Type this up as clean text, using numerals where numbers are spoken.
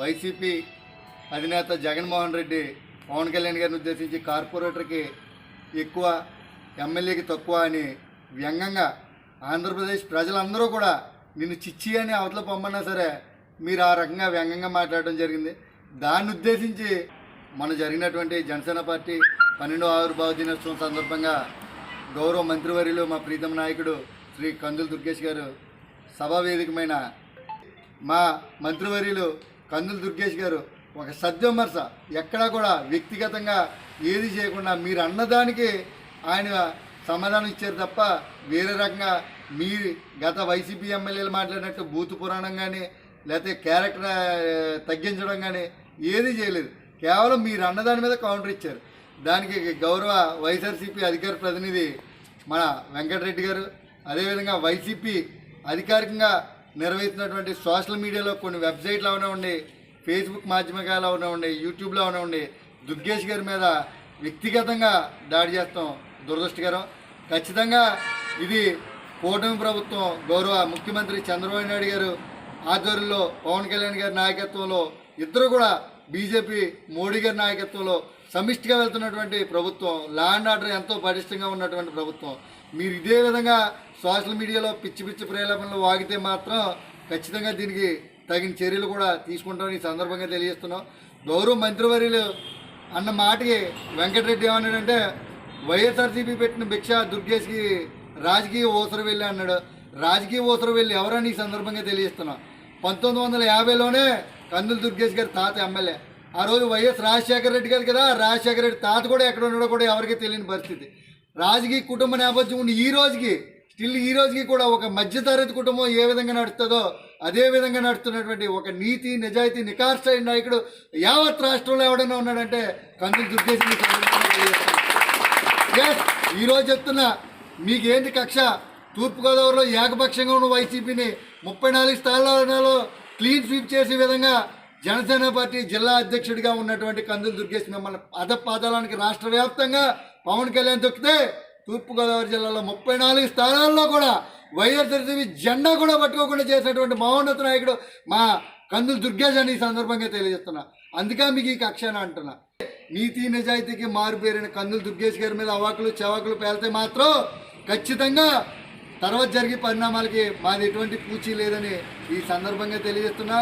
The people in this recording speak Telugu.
వైసీపీ అధినేత జగన్మోహన్ రెడ్డి పవన్ కళ్యాణ్ గారిని ఉద్దేశించి కార్పొరేటర్కి ఎక్కువ ఎమ్మెల్యేకి తక్కువ అని వ్యంగ్యంగా ఆంధ్రప్రదేశ్ ప్రజలందరూ కూడా నిన్ను చిచ్చి అని అవతల పొమ్మన్నా సరే మీరు ఆ రకంగా వ్యంగ్యంగా మాట్లాడడం జరిగింది. దాన్ని ఉద్దేశించి మన జరిగినటువంటి జనసేన పార్టీ 12వ ఆవిర్భావ దినోత్సవం సందర్భంగా గౌరవ మంత్రివర్యులు మా ప్రీతమ నాయకుడు శ్రీ కందుల దుర్గేష్ గారు సభా వేదికమైన మా మంత్రివర్యులు కందుల దుర్గేష్ గారు ఒక సద్విమర్శ ఎక్కడా కూడా వ్యక్తిగతంగా ఏది చేయకుండా మీరు అన్నదానికి ఆయన సమాధానం ఇచ్చారు తప్ప వేరే రకంగా మీ గత వైసీపీ ఎమ్మెల్యేలు మాట్లాడినట్టు బూతు పురాణం కానీ లేకపోతే క్యారెక్టర్ తగ్గించడం కానీ ఏది చేయలేదు. కేవలం మీరు అన్నదాని మీద కౌంటర్ ఇచ్చారు. దానికి గౌరవ వైఎస్ఆర్సీపీ అధికార ప్రతినిధి మన వెంకటరెడ్డి గారు, అదేవిధంగా వైసీపీ అధికారికంగా నిర్వహిస్తున్నటువంటి సోషల్ మీడియాలో కొన్ని వెబ్సైట్లు అవనివ్వండి, ఫేస్బుక్ మాధ్యమికాలు అవనివ్వండి, యూట్యూబ్లో అవనివ్వండి, దుర్గేష్ గారి మీద వ్యక్తిగతంగా దాడి చేస్తాం దురదృష్టకరం. ఖచ్చితంగా ఇది కూటమి ప్రభుత్వం గౌరవ ముఖ్యమంత్రి చంద్రబాబు నాయుడు గారు ఆధ్వర్యంలో పవన్ కళ్యాణ్ గారి నాయకత్వంలో ఇద్దరు కూడా బీజేపీ మోడీ గారి నాయకత్వంలో సమిష్టిగా వెళ్తున్నటువంటి ప్రభుత్వం, లా అండ్ ఆర్డర్ ఎంతో పటిష్టంగా ఉన్నటువంటి ప్రభుత్వం. మీరు ఇదే విధంగా సోషల్ మీడియాలో పిచ్చి పిచ్చి ప్రేరేపణలు వాగితే మాత్రం ఖచ్చితంగా దీనికి తగిన చర్యలు కూడా తీసుకుంటామని ఈ సందర్భంగా తెలియజేస్తున్నాం. గౌరవ మంత్రివర్యులు అన్న మాటకి వెంకటరెడ్డి ఏమన్నాడంటే వైఎస్ఆర్సీపీ పెట్టిన భిక్ష దుర్గేష్కి రాజకీయ ఊసరు వెళ్ళి అన్నాడు. రాజకీయ ఊసరు వెళ్ళి ఎవరని ఈ సందర్భంగా తెలియజేస్తున్నాం. 1950లోనే కందుల దుర్గేష్ గారి తాత ఎమ్మెల్యే. ఆ రోజు వైఎస్ రాజశేఖర రెడ్డి గారు కదా, రాజశేఖర రెడ్డి తాత కూడా ఎక్కడ ఉన్నాడో కూడా ఎవరికీ తెలియని పరిస్థితి. రాజకీయ కుటుంబ నేపథ్యం ఉండి ఈ రోజుకి కూడా ఒక మధ్యతరగతి కుటుంబం ఏ విధంగా నడుస్తుందో అదే విధంగా నడుస్తున్నటువంటి ఒక నీతి నిజాయితీ నికార్సైన నాయకుడు యావత్ రాష్ట్రంలో ఎవడైనా ఉన్నాడంటే కందుల దుర్గేష్. ఈరోజు చెప్తున్నా మీకేంటి కక్ష? తూర్పుగోదావరిలో ఏకపక్షంగా ఉన్న వైసీపీని 34 స్థానాలలో క్లీన్ స్వీప్ చేసే విధంగా జనసేన పార్టీ జిల్లా అధ్యక్షుడిగా ఉన్నటువంటి కందుల దుర్గేష్ మిమ్మల్ని అధపాదాలానికి రాష్ట్ర వ్యాప్తంగా పవన్ కళ్యాణ్ తొక్కితే తూర్పుగోదావరి జిల్లాలో 34 స్థానాల్లో కూడా వైఎస్ఆర్సీపీ జెండా కూడా పట్టుకోకుండా చేసినటువంటి మహోన్నత నాయకుడు మా కందుల దుర్గేష్ అని ఈ సందర్భంగా తెలియజేస్తున్నా. అందుకే మీకు ఈ కక్ష అని అంటున్నా. నీతి నిజాయితీకి మారుపేరిన కందుల దుర్గేష్ గారి మీద అవాకులు చవాకులు పేలితే మాత్రం ఖచ్చితంగా తర్వాత జరిగే పరిణామాలకి మాది ఎటువంటి పూచీ లేదని ఈ సందర్భంగా తెలియజేస్తున్నా.